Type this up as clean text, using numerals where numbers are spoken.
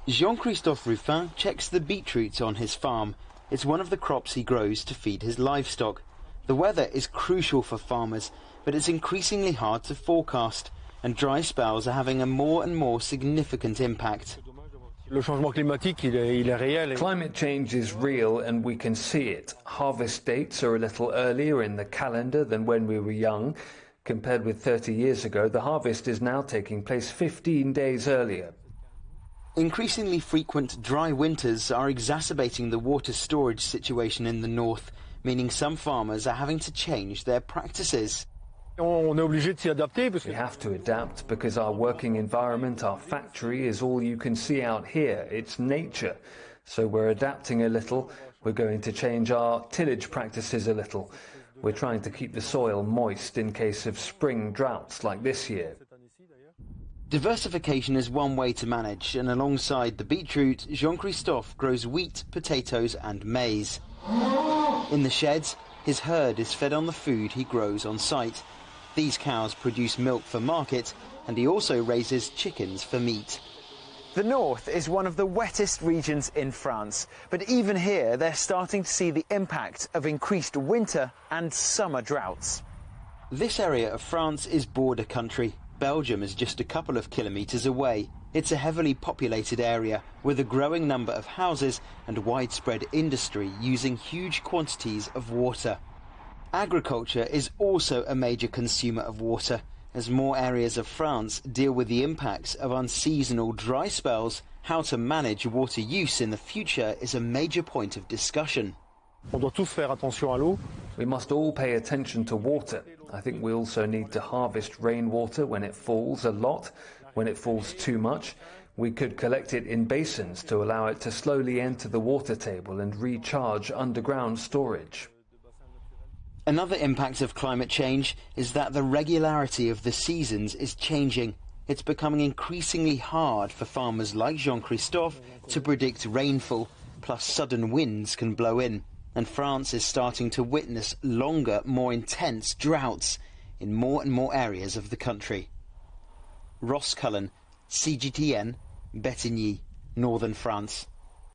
Jean-Christophe Ruffin checks the beetroot on his farm. It's one of the crops he grows to feed his livestock. The weather is crucial for farmers, but it's increasingly hard to forecast, and dry spells are having a more and more significant impact. Climate change is real and we can see it. Harvest dates are a little earlier in the calendar than when we were young. Compared with 30 years ago, the harvest is now taking place 15 days earlier. Increasingly frequent dry winters are exacerbating the water storage situation in the north, meaning some farmers are having to change their practices. We have to adapt because our working environment, our factory, is all you can see out here. It's nature. So we're adapting a little. We're going to change our tillage practices a little. We're trying to keep the soil moist in case of spring droughts like this year. Diversification is one way to manage, and alongside the beetroot, Jean-Christophe grows wheat, potatoes and maize. In the sheds, his herd is fed on the food he grows on site. These cows produce milk for market, and he also raises chickens for meat. The north is one of the wettest regions in France, but even here they're starting to see the impact of increased winter and summer droughts. This area of France is border country. Belgium is just a couple of kilometres away. It's a heavily populated area with a growing number of houses and widespread industry using huge quantities of water. Agriculture is also a major consumer of water. As more areas of France deal with the impacts of unseasonal dry spells, how to manage water use in the future is a major point of discussion. We must all pay attention to water. I think we also need to harvest rainwater when it falls a lot. When it falls too much, we could collect it in basins to allow it to slowly enter the water table and recharge underground storage. Another impact of climate change is that the regularity of the seasons is changing. It's becoming increasingly hard for farmers like Jean-Christophe to predict rainfall, plus sudden winds can blow in. And France is starting to witness longer, more intense droughts in more and more areas of the country. Ross Cullan, CGTN, Bétigny, Northern France.